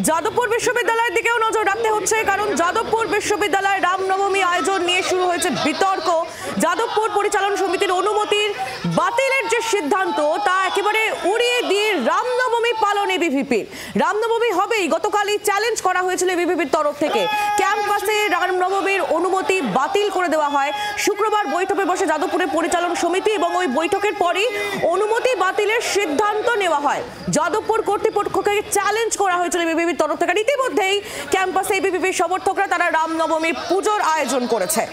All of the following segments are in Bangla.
যাদবপুর বিশ্ববিদ্যালয়ের দিকেও নজর রাখতে হচ্ছে, কারণ যাদবপুর বিশ্ববিদ্যালয়ে রামনবমী আয়োজন নিয়ে শুরু হয়েছে বিতর্ক। যাদবপুর পরিচালন সমিতির অনুমতির বাতিলের যে সিদ্ধান্ত তা একেবারে উড়িয়ে দিয়ে রামনবমী পালন এবিভিপির। রামনবমী হবেই, গতকালই চ্যালেঞ্জ করা হয়েছিল এবিভিপির তরফ থেকে। ক্যাম্পাসে রামনবমীর অনুমতি বাতিল করে দেওয়া হয়। শুক্রবার বৈঠকে বসে যাদবপুরের পরিচালন সমিতি এবং ওই বৈঠকের পরই অনুমতি বাতিলের সিদ্ধান্ত নেওয়া হয়। যাদবপুর কর্তৃপক্ষকে চ্যালেঞ্জ করা হয়েছিল এবিভিপির তরফ থেকে। ইতিমধ্যেই ক্যাম্পাসে এবিভিপির সমর্থকরা তারা রামনবমীর পুজোর আয়োজন করেছে।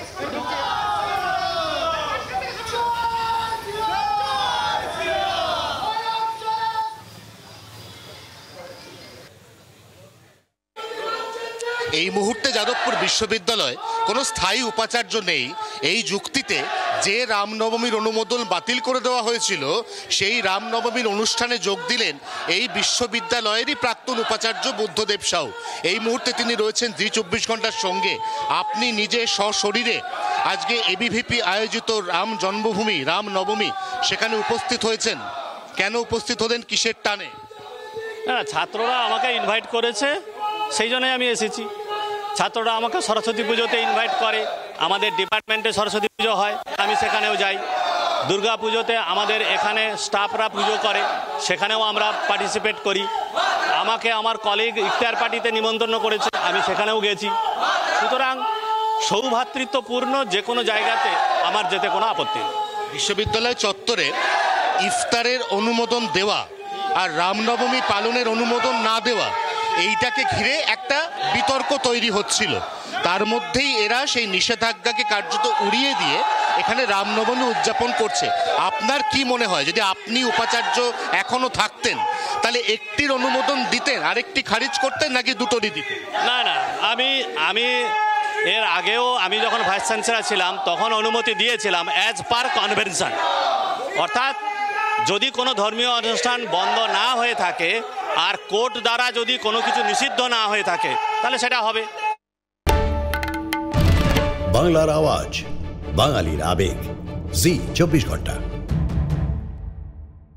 এই মুহূর্তে যাদবপুর বিশ্ববিদ্যালয় কোনো স্থায়ী উপাচার্য নেই। এই যুক্তিতে যে রামনবমীর অনুমোদন বাতিল করে দেওয়া হয়েছিল সেই রামনবমীর অনুষ্ঠানে যোগ দিলেন এই বিশ্ববিদ্যালয়েরই প্রাক্তন উপাচার্য বুদ্ধদেব সাউ। এই মুহূর্তে তিনি রয়েছেন জি 24 ঘন্টার সঙ্গে। আপনি নিজে সশরীরে আজকে এবিভিপি আয়োজিত রাম জন্মভূমি রামনবমী সেখানে উপস্থিত হয়েছেন। কেন উপস্থিত হলেন, কিসের টানে? ছাত্ররা আমাকে ইনভাইট করেছে, সেই জন্যই আমি এসেছি। ছাত্ররা আমাকে সরস্বতী পুজোতে ইনভাইট করে, আমাদের ডিপার্টমেন্টে সরস্বতী পুজো হয়, আমি সেখানেও যাই। দুর্গা পুজোতে আমাদের এখানে স্টাফরা পুজো করে, সেখানেও আমরা পার্টিসিপেট করি। আমাকে আমার কলিগ ইফতার পার্টিতে নিমন্ত্রণ করেছে, আমি সেখানেও গেছি। সুতরাং সৌভ্রাতৃত্বপূর্ণ যে কোনো জায়গাতে আমার যেতে কোনো আপত্তি নেই। বিশ্ববিদ্যালয় চত্বরে ইফতারের অনুমোদন দেওয়া আর রামনবমী পালনের অনুমোদন না দেওয়া, এইটাকে ঘিরে একটা বিতর্ক তৈরি হচ্ছিল। তার মধ্যেই এরা সেই নিষেধাজ্ঞাকে কার্যত উড়িয়ে দিয়ে এখানে রামনবমী উদযাপন করছে। আপনার কি মনে হয়, যদি আপনি উপাচার্য এখনো থাকতেন তাহলে একটির অনুমোদন দিতেন, আরেকটি খারিজ করতেন, নাকি দুটোরই দিতেন? না, আমি এর আগেও আমি যখন ভাইস চ্যান্সেলর ছিলাম তখন অনুমতি দিয়েছিলাম অ্যাজ পার কনভেনশন। অর্থাৎ যদি কোনো ধর্মীয় অনুষ্ঠান বন্ধ না হয়ে থাকে আর কোর্ট দ্বারা যদি কোনো কিছু নিষিদ্ধ না হয়ে থাকে তাহলে সেটা হবে। বাংলার আওয়াজ, বাঙালির আবেগ, জি 24 ঘন্টা।